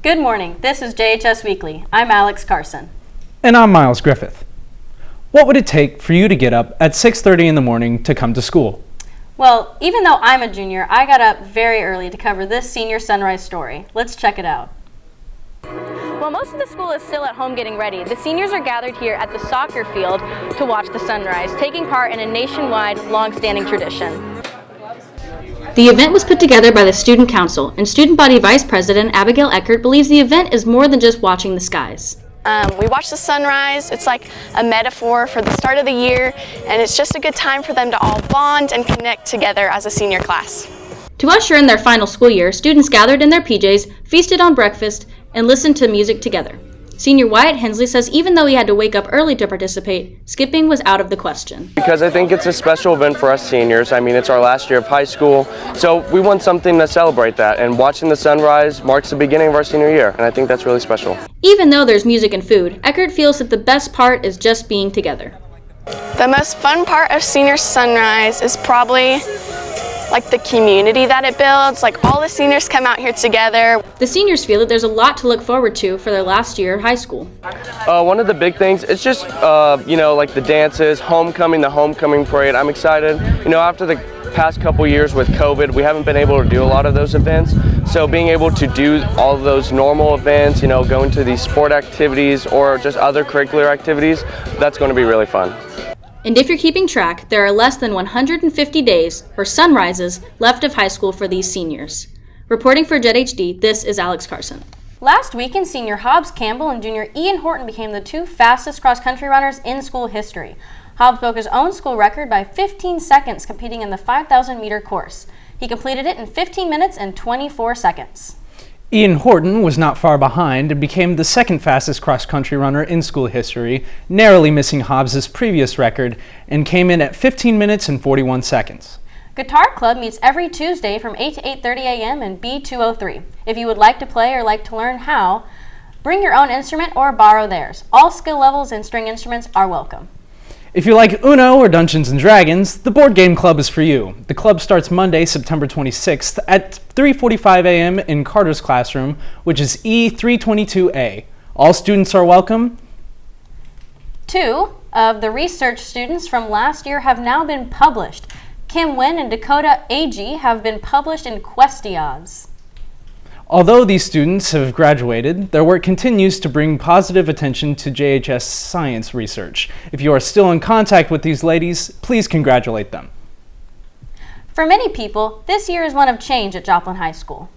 Good morning. This is JHS Weekly. I'm Alex Carson. And I'm Miles Griffith. What would it take for you to get up at 6:30 in the morning to come to school? Well, even though I'm a junior, I got up very early to cover this senior sunrise story. Let's check it out. While most of the school is still at home getting ready, the seniors are gathered here at the soccer field to watch the sunrise, taking part in a nationwide, long-standing tradition. The event was put together by the Student Council, and Student Body Vice President Abigail Eckert believes the event is more than just watching the skies. We watch the sunrise. It's like a metaphor for the start of the year, and it's just a good time for them to all bond and connect together as a senior class. To usher in their final school year, students gathered in their PJs, feasted on breakfast, and listened to music together. Senior Wyatt Hensley says even though he had to wake up early to participate, skipping was out of the question. Because I think it's a special event for us seniors. I mean, it's our last year of high school, so we want something to celebrate that, and watching the sunrise marks the beginning of our senior year, and I think that's really special. Even though there's music and food, Eckert feels that the best part is just being together. The most fun part of senior sunrise is probably like the community that it builds, like all the seniors come out here together. The seniors feel that there's a lot to look forward to for their last year of high school. One of the big things, it's just, like the dances, the homecoming parade. I'm excited. After the past couple years with COVID, we haven't been able to do a lot of those events. So being able to do all of those normal events, going to these sport activities or just other curricular activities, that's going to be really fun. And if you're keeping track, there are less than 150 days, or sunrises, left of high school for these seniors. Reporting for JHD, this is Alex Carson. Last weekend, senior Hobbs Campbell and junior Ian Horton became the two fastest cross-country runners in school history. Hobbs broke his own school record by 15 seconds competing in the 5,000-meter course. He completed it in 15 minutes and 24 seconds. Ian Horton was not far behind and became the second fastest cross-country runner in school history, narrowly missing Hobbs' previous record, and came in at 15 minutes and 41 seconds. Guitar Club meets every Tuesday from 8 to 8:30 a.m. in B203. If you would like to play or like to learn how, bring your own instrument or borrow theirs. All skill levels and string instruments are welcome. If you like Uno or Dungeons & Dragons, the Board Game Club is for you. The club starts Monday, September 26th at 3:45 a.m. in Carter's classroom, which is E322A. All students are welcome. 2 of the research students from last year have now been published. Kim Wynn and Dakota Agee have been published in Questiodds. Although these students have graduated, their work continues to bring positive attention to JHS science research. If you are still in contact with these ladies, please congratulate them. For many people, this year is one of change at Joplin High School.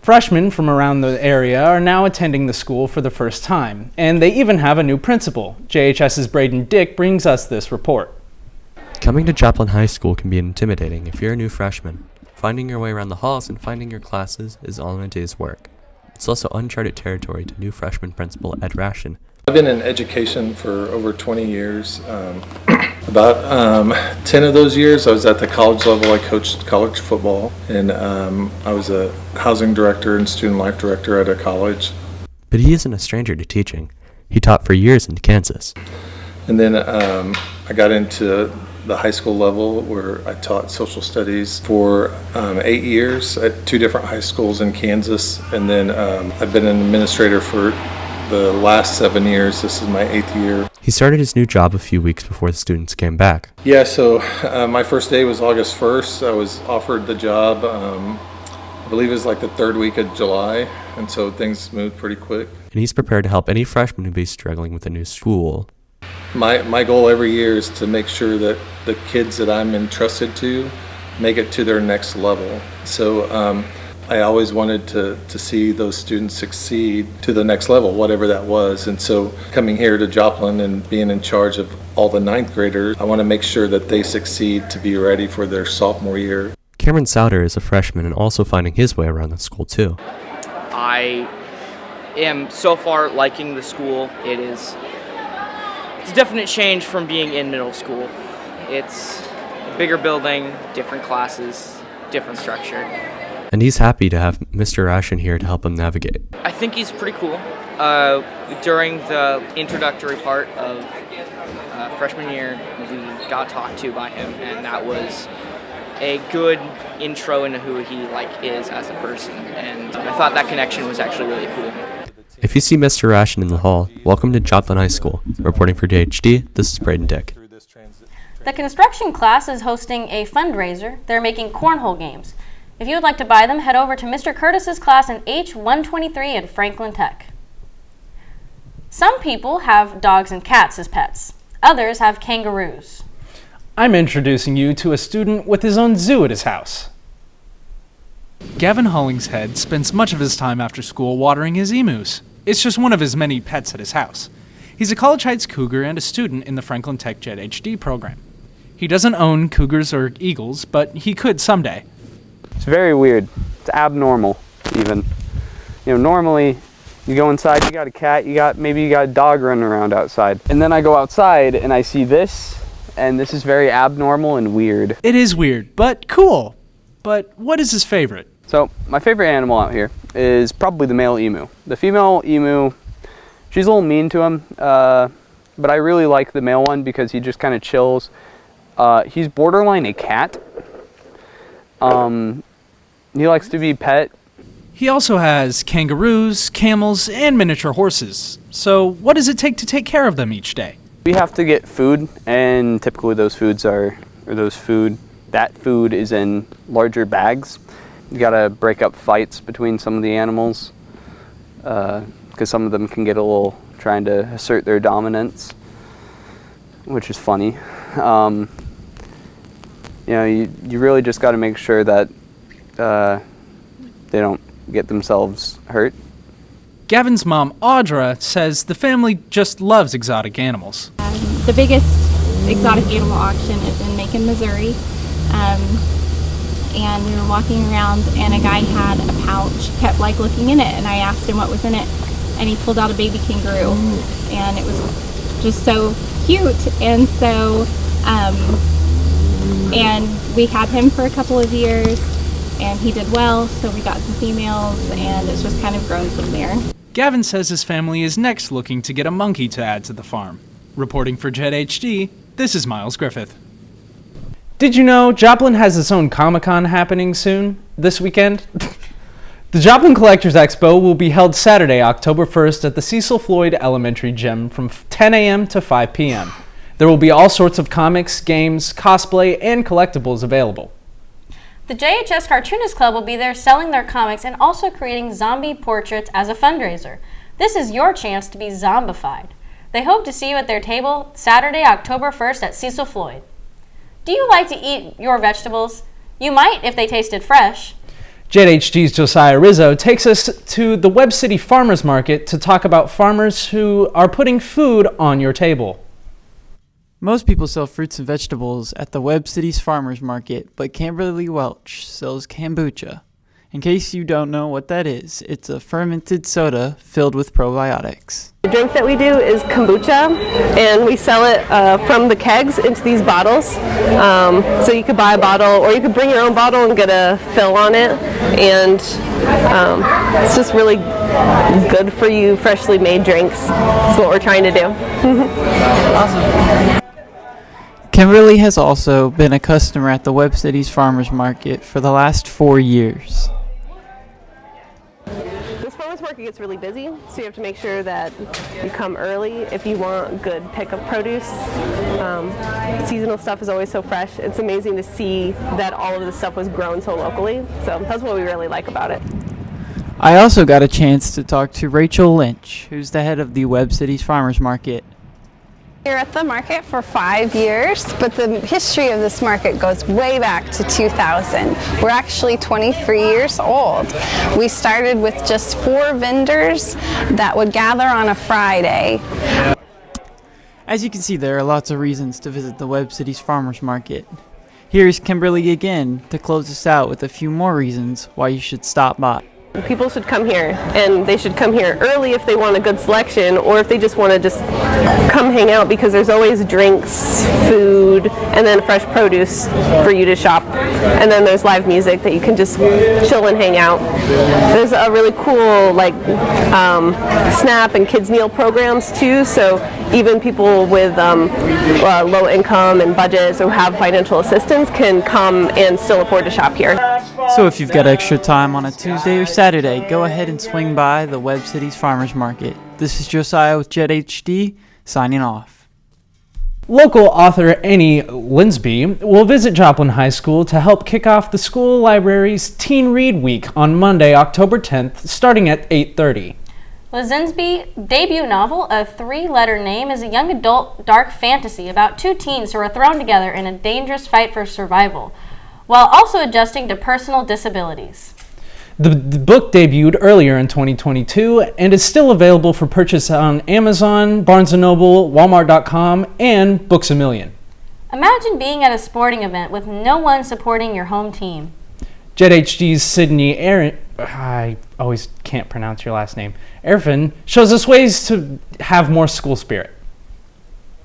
Freshmen from around the area are now attending the school for the first time, and they even have a new principal. JHS's Braden Dick brings us this report. Coming to Joplin High School can be intimidating if you're a new freshman. Finding your way around the halls and finding your classes is all in a day's work. It's also uncharted territory to new freshman principal Ed Rashin. I've been in education for over 20 years. About 10 of those years I was at the college level. I coached college football, and I was a housing director and student life director at a college. But he isn't a stranger to teaching. He taught for years in Kansas. And then I got into the high school level where I taught social studies for 8 years at 2 different high schools in Kansas. And then I've been an administrator for the last 7 years. This is my 8th year. He started his new job a few weeks before the students came back. Yeah, so my first day was August 1st. I was offered the job, I believe it was like the 3rd week of July. And so things moved pretty quick. And he's prepared to help any freshman who be struggling with a new school. My goal every year is to make sure that the kids that I'm entrusted to make it to their next level. So I always wanted to see those students succeed to the next level, whatever that was. And so coming here to Joplin and being in charge of all the 9th graders, I want to make sure that they succeed to be ready for their sophomore year. Cameron Souter is a freshman and also finding his way around the school too. I am so far liking the school. It's a definite change from being in middle school. It's a bigger building, different classes, different structure. And he's happy to have Mr. Rashin here to help him navigate. I think he's pretty cool. During the introductory part of freshman year, we got talked to by him, and that was a good intro into who he is as a person, and I thought that connection was actually really cool. If you see Mr. Ration in the hall, welcome to Joplin High School. Reporting for JHD, this is Braden Dick. The construction class is hosting a fundraiser. They're making cornhole games. If you would like to buy them, head over to Mr. Curtis's class in H123 in Franklin Tech. Some people have dogs and cats as pets. Others have kangaroos. I'm introducing you to a student with his own zoo at his house. Gavin Hollingshead spends much of his time after school watering his emus. It's just one of his many pets at his house. He's a College Heights Cougar and a student in the Franklin Tech JHD program. He doesn't own cougars or eagles, but he could someday. It's very weird. It's abnormal, even. Normally, you go inside, you got a cat, maybe you got a dog running around outside. And then I go outside and I see this, and this is very abnormal and weird. It is weird, but cool. But what is his favorite? So, my favorite animal out here is probably the male emu. The female emu, she's a little mean to him, but I really like the male one because he just kind of chills. He's borderline a cat. He likes to be pet. He also has kangaroos, camels, and miniature horses. So what does it take to take care of them each day? We have to get food, and typically that food is in larger bags. You gotta break up fights between some of the animals, because some of them can get a little trying to assert their dominance, which is funny. You really just got to make sure that they don't get themselves hurt. Gavin's mom, Audra, says the family just loves exotic animals. The biggest exotic animal auction is in Macon, Missouri. And we were walking around and a guy had a pouch, kept looking in it, and I asked him what was in it, and he pulled out a baby kangaroo, and it was just so cute. And so and we had him for a couple of years, and he did well, so we got some females, and it's just kind of grown from there. Gavin says his family is next looking to get a monkey to add to the farm. Reporting for JHD, this is Miles Griffith. Did you know Joplin has its own Comic-Con happening soon, this weekend? The Joplin Collectors Expo will be held Saturday, October 1st at the Cecil Floyd Elementary Gym from 10 a.m. to 5 p.m. There will be all sorts of comics, games, cosplay, and collectibles available. The JHS Cartoonist Club will be there selling their comics and also creating zombie portraits as a fundraiser. This is your chance to be zombified. They hope to see you at their table Saturday, October 1st at Cecil Floyd. Do you like to eat your vegetables? You might if they tasted fresh. JHD's Josiah Rizzo takes us to the Webb City Farmers Market to talk about farmers who are putting food on your table. Most people sell fruits and vegetables at the Webb City's Farmers Market, but Kimberly Welch sells kombucha. In case you don't know what that is, it's a fermented soda filled with probiotics. The drink that we do is kombucha, and we sell it from the kegs into these bottles. So you could buy a bottle, or you could bring your own bottle and get a fill on it. And it's just really good for you, freshly made drinks. That's what we're trying to do. Awesome. Kimberly has also been a customer at the Webb City's Farmers Market for the last 4 years. This farmers market gets really busy, so you have to make sure that you come early if you want good pickup produce. Seasonal stuff is always so fresh. It's amazing to see that all of this stuff was grown so locally, so that's what we really like about it. I also got a chance to talk to Rachel Lynch, who's the head of the Webb City's Farmers Market. Here at the market for 5 years, but the history of this market goes way back to 2000. We're actually 23 years old. We started with just 4 vendors that would gather on a Friday. As you can see, there are lots of reasons to visit the Webb City's Farmers Market. Here's Kimberly again to close us out with a few more reasons why you should stop by. People should come here, and they should come here early if they want a good selection, or if they just want to just come hang out, because there's always drinks, food, and then fresh produce for you to shop and then there's live music that you can just chill and hang out. There's a really cool like SNAP and kids meal programs too, so even people with low income and budgets or have financial assistance can come and still afford to shop here. So if you've got extra time on a Tuesday or Saturday, go ahead and swing by the Webb City's Farmers Market. This is Josiah with JHD, signing off. Local author Annie Linsby will visit Joplin High School to help kick off the school library's Teen Read Week on Monday, October 10th, starting at 8:30. Linsby's debut novel, A Three-Letter Name, is a young adult dark fantasy about two teens who are thrown together in a dangerous fight for survival, while also adjusting to personal disabilities. The book debuted earlier in 2022 and is still available for purchase on Amazon, Barnes & Noble, Walmart.com, and Books A Million. Imagine being at a sporting event with no one supporting your home team. JHD's Sydney Aaron, I always can't pronounce your last name, Erfin, shows us ways to have more school spirit.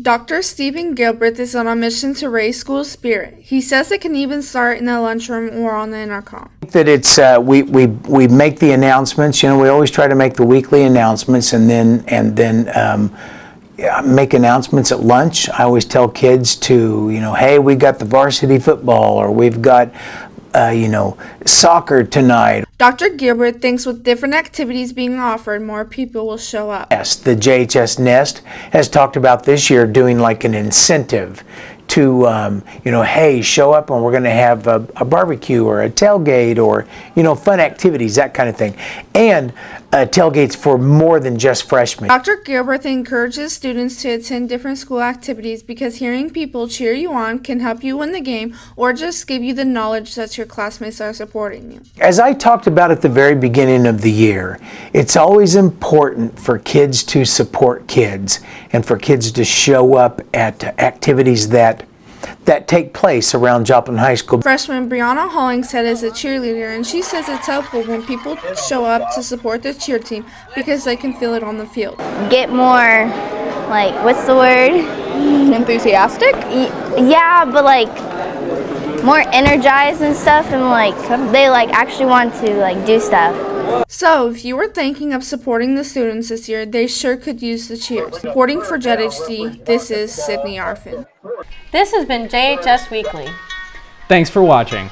Dr. Stephen Gilbert is on a mission to raise school spirit. He says it can even start in the lunchroom or on the intercom. That it's we make the announcements. You know, we always try to make the weekly announcements, and then make announcements at lunch. I always tell kids to, hey, we got the varsity football, or we've got soccer tonight. Dr. Gilbert thinks with different activities being offered, more people will show up. Yes, the JHS Nest has talked about this year doing like an incentive to, hey, show up and we're going to have a barbecue or a tailgate or, fun activities, that kind of thing. And tailgates for more than just freshmen. Dr. Gilbert encourages students to attend different school activities because hearing people cheer you on can help you win the game or just give you the knowledge that your classmates are supporting you. As I talked about at the very beginning of the year, it's always important for kids to support kids and for kids to show up at activities that take place around Joplin High School. Freshman Brianna Hollingshead is a cheerleader, and she says it's helpful when people show up to support the cheer team because they can feel it on the field. Get more, what's the word? Enthusiastic? Yeah, but more energized and stuff, and they actually want to do stuff. So, if you were thinking of supporting the students this year, they sure could use the cheers. Reporting for JHD, this is Sydney Arfin. This has been JHS Weekly. Thanks for watching.